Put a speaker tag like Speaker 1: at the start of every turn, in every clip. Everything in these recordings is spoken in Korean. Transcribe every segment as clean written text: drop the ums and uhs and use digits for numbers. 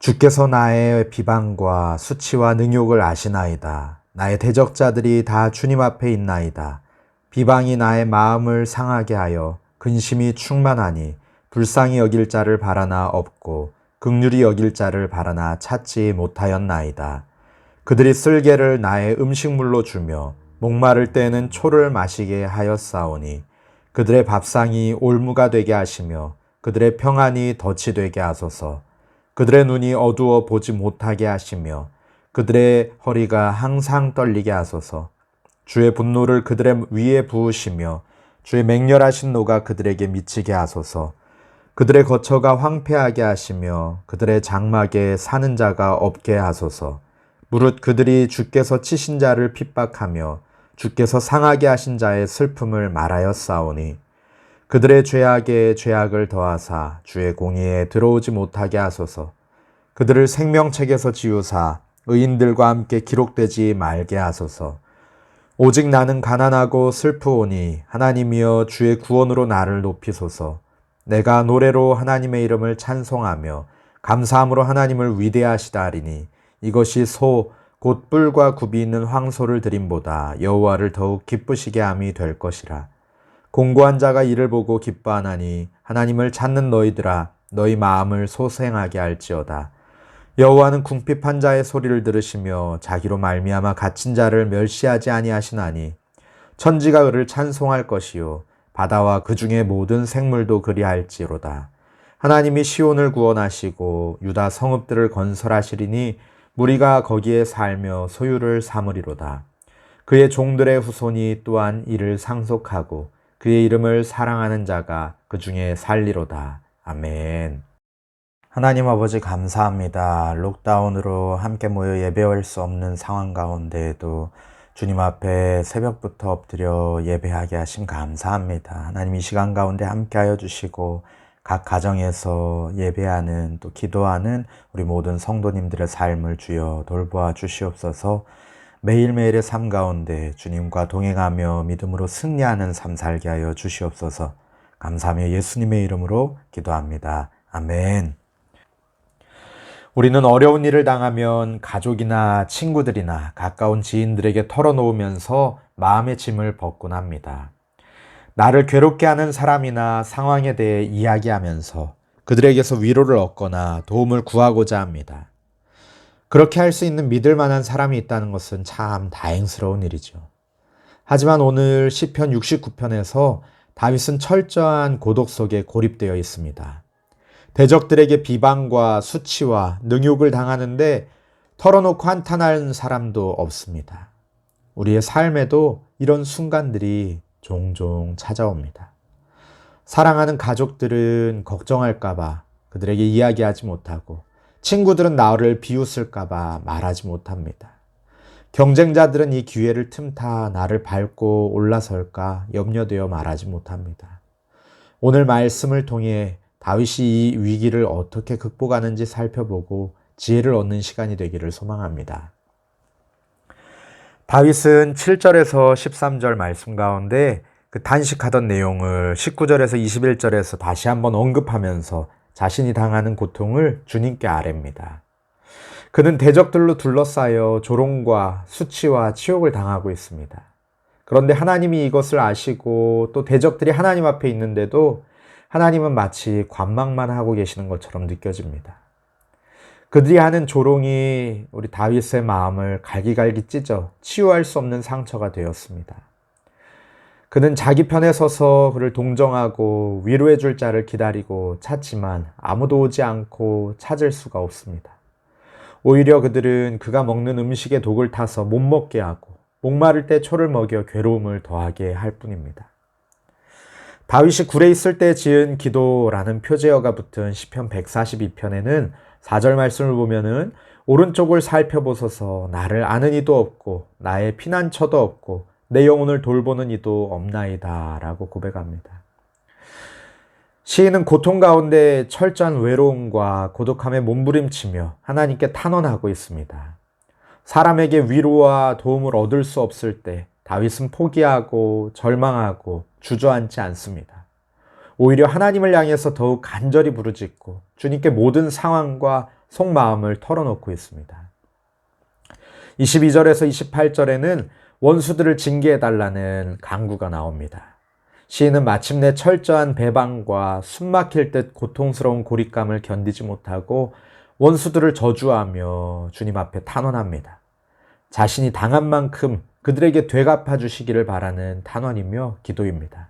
Speaker 1: 주께서 나의 비방과 수치와 능욕을 아시나이다. 나의 대적자들이 다 주님 앞에 있나이다. 비방이 나의 마음을 상하게 하여 근심이 충만하니 불쌍히 여길 자를 바라나 없고 긍휼히 여길 자를 바라나 찾지 못하였나이다. 그들이 쓸개를 나의 음식물로 주며 목마를 때에는 초를 마시게 하였사오니 그들의 밥상이 올무가 되게 하시며 그들의 평안이 덫이 되게 하소서. 그들의 눈이 어두워 보지 못하게 하시며 그들의 허리가 항상 떨리게 하소서. 주의 분노를 그들의 위에 부으시며 주의 맹렬하신 노가 그들에게 미치게 하소서. 그들의 거처가 황폐하게 하시며 그들의 장막에 사는 자가 없게 하소서. 무릇 그들이 주께서 치신 자를 핍박하며 주께서 상하게 하신 자의 슬픔을 말하였사오니 그들의 죄악에 죄악을 더하사 주의 공의에 들어오지 못하게 하소서. 그들을 생명책에서 지우사 의인들과 함께 기록되지 말게 하소서. 오직 나는 가난하고 슬프오니 하나님이여 주의 구원으로 나를 높이소서. 내가 노래로 하나님의 이름을 찬송하며 감사함으로 하나님을 위대하시다 하리니 이것이 소 곧 뿔과 굽이 있는 황소를 드림보다 여호와를 더욱 기쁘시게 함이 될 것이라. 공고한 자가 이를 보고 기뻐하나니 하나님을 찾는 너희들아 너희 마음을 소생하게 할지어다. 여호와는 궁핍한 자의 소리를 들으시며 자기로 말미암아 갇힌 자를 멸시하지 아니하시나니 천지가 그를 찬송할 것이요 바다와 그 중에 모든 생물도 그리할지로다. 하나님이 시온을 구원하시고 유다 성읍들을 건설하시리니 무리가 거기에 살며 소유를 삼으리로다. 그의 종들의 후손이 또한 이를 상속하고 그의 이름을 사랑하는 자가 그 중에 살리로다. 아멘. 하나님 아버지 감사합니다. 록다운으로 함께 모여 예배할 수 없는 상황 가운데에도 주님 앞에 새벽부터 엎드려 예배하게 하심 감사합니다. 하나님 이 시간 가운데 함께하여 주시고 각 가정에서 예배하는 또 기도하는 우리 모든 성도님들의 삶을 주여 돌보아 주시옵소서. 매일매일의 삶 가운데 주님과 동행하며 믿음으로 승리하는 삶 살게 하여 주시옵소서. 감사하며 예수님의 이름으로 기도합니다. 아멘. 우리는 어려운 일을 당하면 가족이나 친구들이나 가까운 지인들에게 털어놓으면서 마음의 짐을 벗곤 합니다. 나를 괴롭게 하는 사람이나 상황에 대해 이야기하면서 그들에게서 위로를 얻거나 도움을 구하고자 합니다. 그렇게 할 수 있는 믿을 만한 사람이 있다는 것은 참 다행스러운 일이죠. 하지만 오늘 시편 69편에서 다윗은 철저한 고독 속에 고립되어 있습니다. 대적들에게 비방과 수치와 능욕을 당하는데 털어놓고 한탄하는 사람도 없습니다. 우리의 삶에도 이런 순간들이 종종 찾아옵니다. 사랑하는 가족들은 걱정할까봐 그들에게 이야기하지 못하고 친구들은 나를 비웃을까봐 말하지 못합니다. 경쟁자들은 이 기회를 틈타 나를 밟고 올라설까 염려되어 말하지 못합니다. 오늘 말씀을 통해 다윗이 이 위기를 어떻게 극복하는지 살펴보고 지혜를 얻는 시간이 되기를 소망합니다. 다윗은 7절에서 13절 말씀 가운데 그 단식하던 내용을 19절에서 21절에서 다시 한번 언급하면서 자신이 당하는 고통을 주님께 아뢰입니다. 그는 대적들로 둘러싸여 조롱과 수치와 치욕을 당하고 있습니다. 그런데 하나님이 이것을 아시고 또 대적들이 하나님 앞에 있는데도 하나님은 마치 관망만 하고 계시는 것처럼 느껴집니다. 그들이 하는 조롱이 우리 다윗의 마음을 갈기갈기 찢어 치유할 수 없는 상처가 되었습니다. 그는 자기 편에 서서 그를 동정하고 위로해 줄 자를 기다리고 찾지만 아무도 오지 않고 찾을 수가 없습니다. 오히려 그들은 그가 먹는 음식에 독을 타서 못 먹게 하고 목마를 때 초를 먹여 괴로움을 더하게 할 뿐입니다. 다윗이 굴에 있을 때 지은 기도라는 표제어가 붙은 시편 142편에는 4절 말씀을 보면은 오른쪽을 살펴보소서 나를 아는 이도 없고 나의 피난처도 없고 내 영혼을 돌보는 이도 없나이다 라고 고백합니다. 시인은 고통 가운데 철저한 외로움과 고독함에 몸부림치며 하나님께 탄원하고 있습니다. 사람에게 위로와 도움을 얻을 수 없을 때 다윗은 포기하고 절망하고 주저앉지 않습니다. 오히려 하나님을 향해서 더욱 간절히 부르짖고 주님께 모든 상황과 속마음을 털어놓고 있습니다. 22절에서 28절에는 원수들을 징계해달라는 간구가 나옵니다. 시인은 마침내 철저한 배반과 숨막힐 듯 고통스러운 고립감을 견디지 못하고 원수들을 저주하며 주님 앞에 탄원합니다. 자신이 당한 만큼 그들에게 되갚아 주시기를 바라는 탄원이며 기도입니다.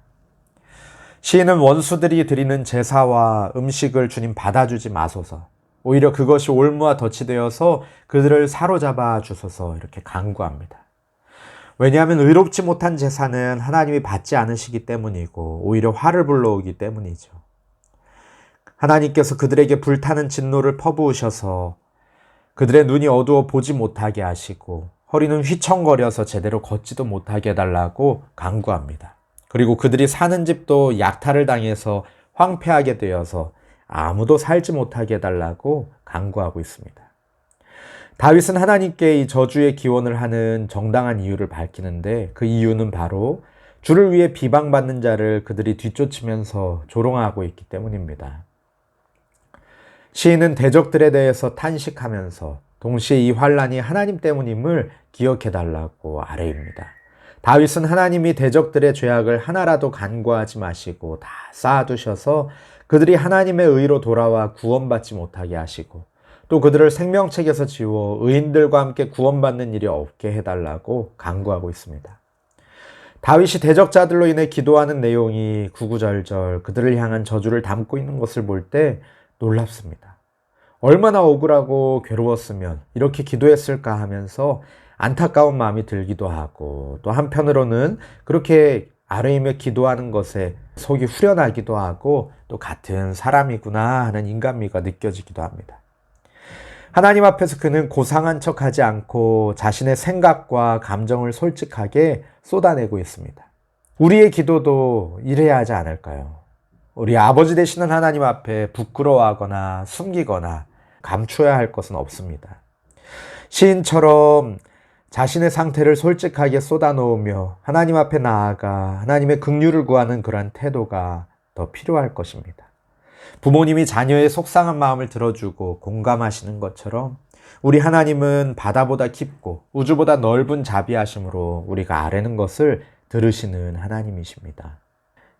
Speaker 1: 시인은 원수들이 드리는 제사와 음식을 주님 받아주지 마소서, 오히려 그것이 올무와 덫이 되어서 그들을 사로잡아 주소서 이렇게 간구합니다. 왜냐하면 의롭지 못한 제사는 하나님이 받지 않으시기 때문이고 오히려 화를 불러오기 때문이죠. 하나님께서 그들에게 불타는 진노를 퍼부으셔서 그들의 눈이 어두워 보지 못하게 하시고 허리는 휘청거려서 제대로 걷지도 못하게 해달라고 간구합니다. 그리고 그들이 사는 집도 약탈을 당해서 황폐하게 되어서 아무도 살지 못하게 해달라고 간구하고 있습니다. 다윗은 하나님께 이 저주의 기원을 하는 정당한 이유를 밝히는데 그 이유는 바로 주를 위해 비방받는 자를 그들이 뒤쫓으면서 조롱하고 있기 때문입니다. 시인은 대적들에 대해서 탄식하면서 동시에 이 환란이 하나님 때문임을 기억해달라고 아뢰입니다. 다윗은 하나님이 대적들의 죄악을 하나라도 간과하지 마시고 다 쌓아두셔서 그들이 하나님의 의로 돌아와 구원받지 못하게 하시고 또 그들을 생명책에서 지워 의인들과 함께 구원받는 일이 없게 해달라고 간구하고 있습니다. 다윗이 대적자들로 인해 기도하는 내용이 구구절절 그들을 향한 저주를 담고 있는 것을 볼 때 놀랍습니다. 얼마나 억울하고 괴로웠으면 이렇게 기도했을까 하면서 안타까운 마음이 들기도 하고 또 한편으로는 그렇게 아뢰이며 기도하는 것에 속이 후련하기도 하고 또 같은 사람이구나 하는 인간미가 느껴지기도 합니다. 하나님 앞에서 그는 고상한 척하지 않고 자신의 생각과 감정을 솔직하게 쏟아내고 있습니다. 우리의 기도도 이래야 하지 않을까요? 우리 아버지 되시는 하나님 앞에 부끄러워하거나 숨기거나 감추어야 할 것은 없습니다. 시인처럼 자신의 상태를 솔직하게 쏟아놓으며 하나님 앞에 나아가 하나님의 긍휼을 구하는 그러한 태도가 더 필요할 것입니다. 부모님이 자녀의 속상한 마음을 들어주고 공감하시는 것처럼 우리 하나님은 바다보다 깊고 우주보다 넓은 자비하심으로 우리가 아뢰는 것을 들으시는 하나님이십니다.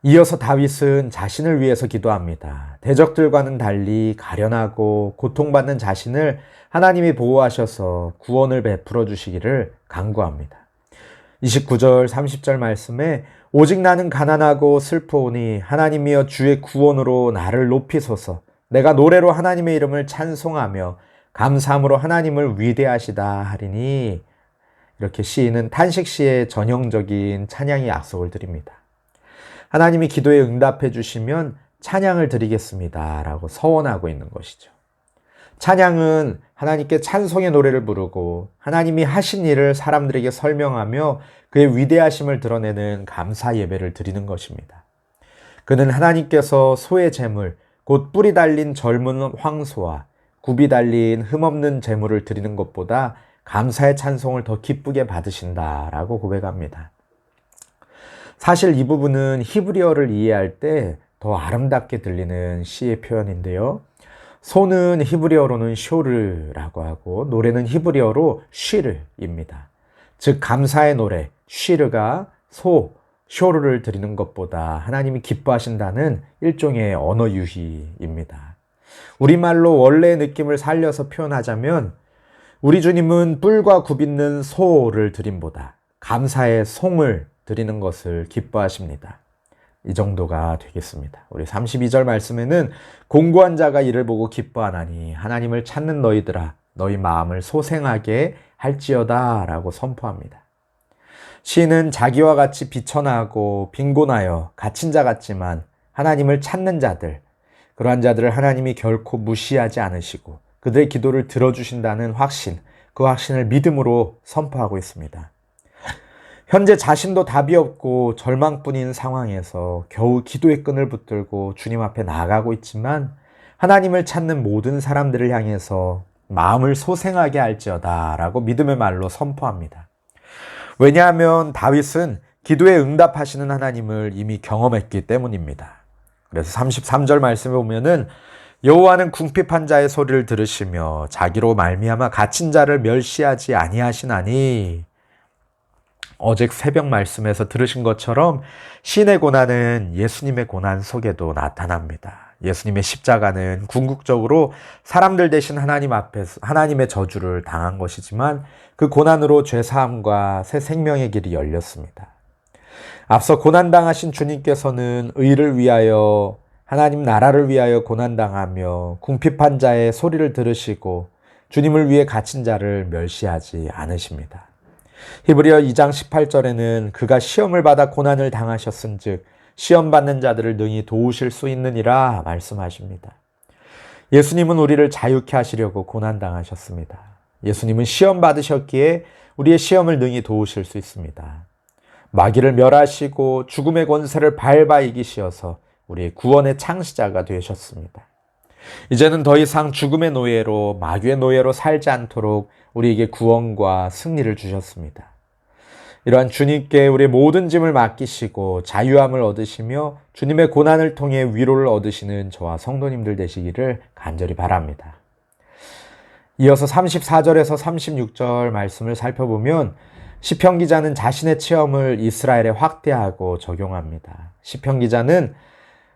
Speaker 1: 이어서 다윗은 자신을 위해서 기도합니다. 대적들과는 달리 가련하고 고통받는 자신을 하나님이 보호하셔서 구원을 베풀어 주시기를 간구합니다. 29절 30절 말씀에 오직 나는 가난하고 슬프오니 하나님이여 주의 구원으로 나를 높이소서. 내가 노래로 하나님의 이름을 찬송하며 감사함으로 하나님을 위대하시다 하리니. 이렇게 시인은 탄식시의 전형적인 찬양의 약속을 드립니다. 하나님이 기도에 응답해 주시면 찬양을 드리겠습니다 라고 서원하고 있는 것이죠. 찬양은 하나님께 찬송의 노래를 부르고 하나님이 하신 일을 사람들에게 설명하며 그의 위대하심을 드러내는 감사 예배를 드리는 것입니다. 그는 하나님께서 소의 제물, 곧 뿔이 달린 젊은 황소와 굽이 달린 흠없는 제물을 드리는 것보다 감사의 찬송을 더 기쁘게 받으신다라고 고백합니다. 사실 이 부분은 히브리어를 이해할 때 더 아름답게 들리는 시의 표현인데요. 소는 히브리어로는 쇼르라고 하고 노래는 히브리어로 쉬르입니다. 즉 감사의 노래 쉬르가 쇼르를 드리는 것보다 하나님이 기뻐하신다는 일종의 언어 유희입니다. 우리말로 원래의 느낌을 살려서 표현하자면 우리 주님은 뿔과 굽있는 소를 드림보다 감사의 송을 드리는 것을 기뻐하십니다. 이 정도가 되겠습니다. 우리 32절 말씀에는 공고한 자가 이를 보고 기뻐하나니 하나님을 찾는 너희들아 너희 마음을 소생하게 할지어다 라고 선포합니다. 시인은 자기와 같이 비천하고 빈곤하여 갇힌 자 같지만 하나님을 찾는 자들, 그러한 자들을 하나님이 결코 무시하지 않으시고 그들의 기도를 들어주신다는 확신, 그 확신을 믿음으로 선포하고 있습니다. 현재 자신도 답이 없고 절망뿐인 상황에서 겨우 기도의 끈을 붙들고 주님 앞에 나아가고 있지만 하나님을 찾는 모든 사람들을 향해서 마음을 소생하게 할지어다 라고 믿음의 말로 선포합니다. 왜냐하면 다윗은 기도에 응답하시는 하나님을 이미 경험했기 때문입니다. 그래서 33절 말씀에 보면은 여호와는 궁핍한 자의 소리를 들으시며 자기로 말미암아 갇힌 자를 멸시하지 아니하시나니. 어제 새벽 말씀에서 들으신 것처럼 신의 고난은 예수님의 고난 속에도 나타납니다. 예수님의 십자가는 궁극적으로 사람들 대신 하나님 앞에서 하나님의 저주를 당한 것이지만 그 고난으로 죄사함과 새 생명의 길이 열렸습니다. 앞서 고난당하신 주님께서는 의를 위하여 하나님 나라를 위하여 고난당하며 궁핍한 자의 소리를 들으시고 주님을 위해 갇힌 자를 멸시하지 않으십니다. 히브리어 2장 18절에는 그가 시험을 받아 고난을 당하셨은즉 시험 받는 자들을 능히 도우실 수 있느니라 말씀하십니다. 예수님은 우리를 자유케 하시려고 고난 당하셨습니다. 예수님은 시험 받으셨기에 우리의 시험을 능히 도우실 수 있습니다. 마귀를 멸하시고 죽음의 권세를 밟아 이기시어서 우리의 구원의 창시자가 되셨습니다. 이제는 더 이상 죽음의 노예로 마귀의 노예로 살지 않도록 우리에게 구원과 승리를 주셨습니다. 이러한 주님께 우리의 모든 짐을 맡기시고 자유함을 얻으시며 주님의 고난을 통해 위로를 얻으시는 저와 성도님들 되시기를 간절히 바랍니다. 이어서 34절에서 36절 말씀을 살펴보면 시편 기자는 자신의 체험을 이스라엘에 확대하고 적용합니다. 시편 기자는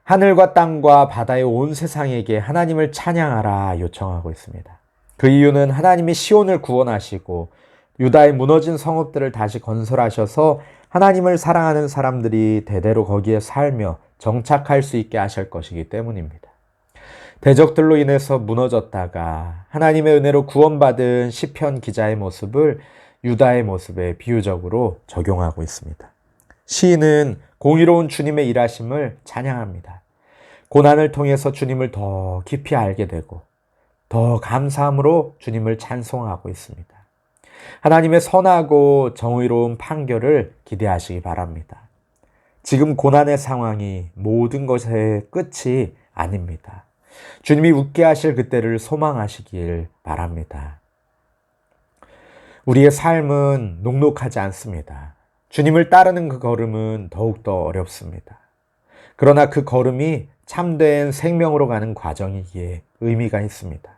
Speaker 1: 하늘과 땅과 바다의 온 세상에게 하나님을 찬양하라 요청하고 있습니다. 그 이유는 하나님이 시온을 구원하시고 유다의 무너진 성읍들을 다시 건설하셔서 하나님을 사랑하는 사람들이 대대로 거기에 살며 정착할 수 있게 하실 것이기 때문입니다. 대적들로 인해서 무너졌다가 하나님의 은혜로 구원받은 시편 기자의 모습을 유다의 모습에 비유적으로 적용하고 있습니다. 시인은 공의로운 주님의 일하심을 찬양합니다. 고난을 통해서 주님을 더 깊이 알게 되고 더 감사함으로 주님을 찬송하고 있습니다. 하나님의 선하고 정의로운 판결을 기대하시기 바랍니다. 지금 고난의 상황이 모든 것의 끝이 아닙니다. 주님이 웃게 하실 그때를 소망하시길 바랍니다. 우리의 삶은 녹록하지 않습니다. 주님을 따르는 그 걸음은 더욱더 어렵습니다. 그러나 그 걸음이 참된 생명으로 가는 과정이기에 의미가 있습니다.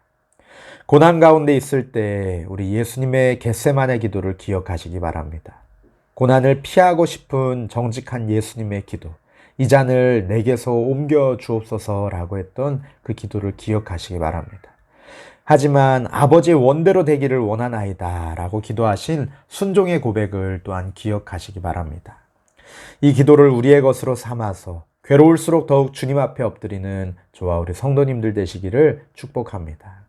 Speaker 1: 고난 가운데 있을 때 우리 예수님의 겟세마네 기도를 기억하시기 바랍니다. 고난을 피하고 싶은 정직한 예수님의 기도, 이 잔을 내게서 옮겨 주옵소서라고 했던 그 기도를 기억하시기 바랍니다. 하지만 아버지의 원대로 되기를 원하나이다 라고 기도하신 순종의 고백을 또한 기억하시기 바랍니다. 이 기도를 우리의 것으로 삼아서 괴로울수록 더욱 주님 앞에 엎드리는 저와 우리 성도님들 되시기를 축복합니다.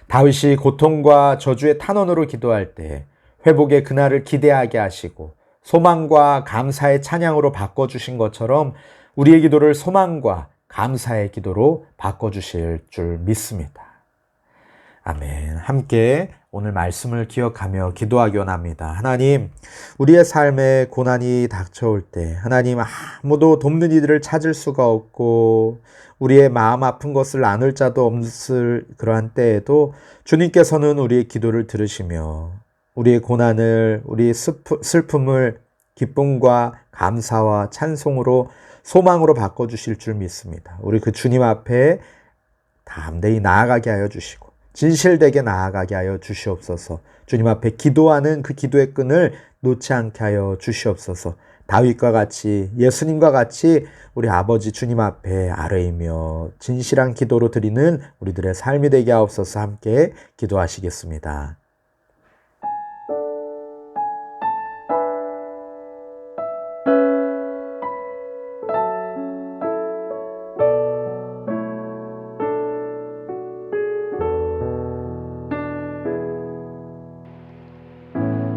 Speaker 1: 다윗이 고통과 저주의 탄원으로 기도할 때 회복의 그날을 기대하게 하시고 소망과 감사의 찬양으로 바꿔주신 것처럼 우리의 기도를 소망과 감사의 기도로 바꿔주실 줄 믿습니다. 아멘. 함께 오늘 말씀을 기억하며 기도하기 원합니다. 하나님, 우리의 삶에 고난이 닥쳐올 때 하나님 아무도 돕는 이들을 찾을 수가 없고 우리의 마음 아픈 것을 나눌 자도 없을 그러한 때에도 주님께서는 우리의 기도를 들으시며 우리의 고난을, 우리의 슬픔을 기쁨과 감사와 찬송으로 소망으로 바꿔주실 줄 믿습니다. 우리 그 주님 앞에 담대히 나아가게 하여 주시고 진실되게 나아가게 하여 주시옵소서. 주님 앞에 기도하는 그 기도의 끈을 놓지 않게 하여 주시옵소서. 다윗과 같이 예수님과 같이 우리 아버지 주님 앞에 아뢰이며 진실한 기도로 드리는 우리들의 삶이 되게 하옵소서. 함께 기도하시겠습니다.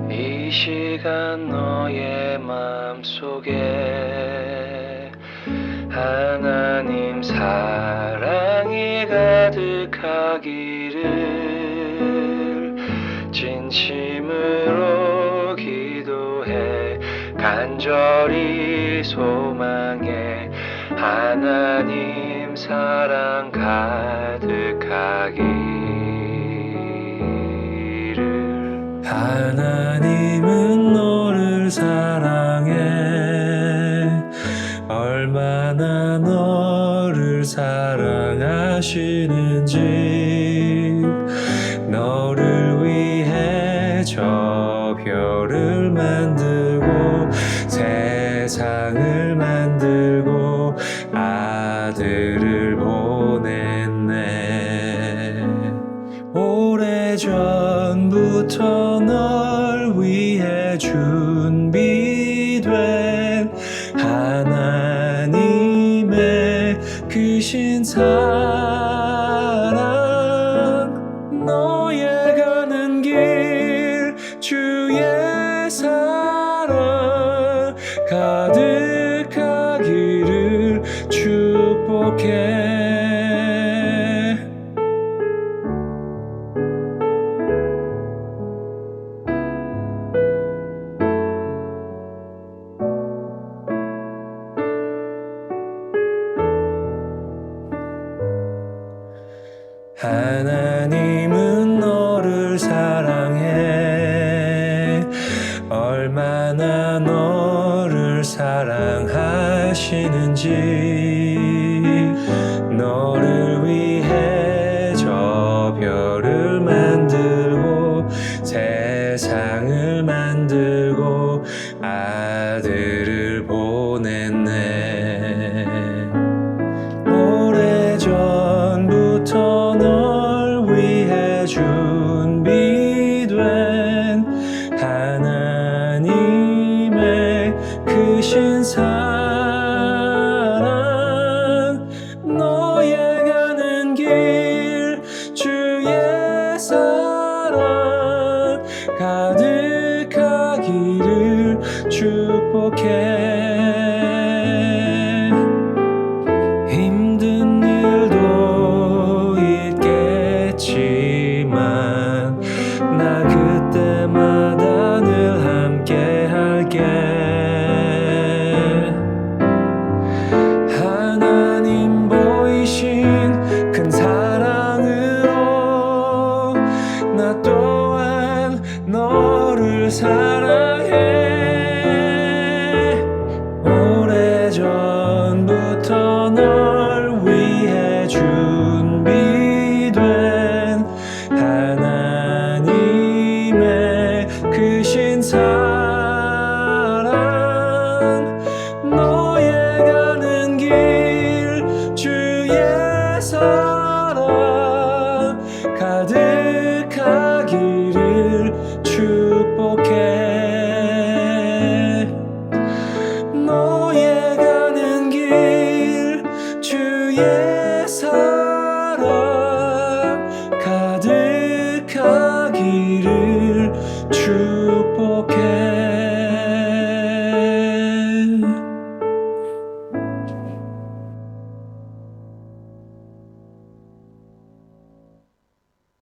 Speaker 2: 이 시간 너의 마음속에 하나님 사랑이 가득하기를 진심으로 기도해 간절히 소망해 하나님 사랑 가득하기를. 하나님은 너를 사랑해 얼마나 너를 너를 사랑하시는지 너를 위해 저 별을 만들고 세상을 만들고 아들을 보냈네. 오래전부터 널 위해 준비된 하나님의 크신 사랑 너의 가는 길 주의 사랑 가득하기를 축복해. 하나님은 너를 사랑해. 얼마나 너를 사랑하시는지 너를 위해 저 별을 만들고 세상을 만들고 아들을 보냈네. 오래전부터 널 위해 준비된 하나님의 크신 사랑 너의 가는 길 주의 사랑 가득하기를 축복해. 힘든 일도 있겠지만 나 그때마다 늘 함께 할게. 하나님 보이신 큰 사랑으로 나 또한 너를 사랑해. 오래전부터 널 위해 준비된 하나님의 크신 사랑 너의 가는 길 주의 사랑 가득하기를 축복해. 너의 가는 길 주의 사랑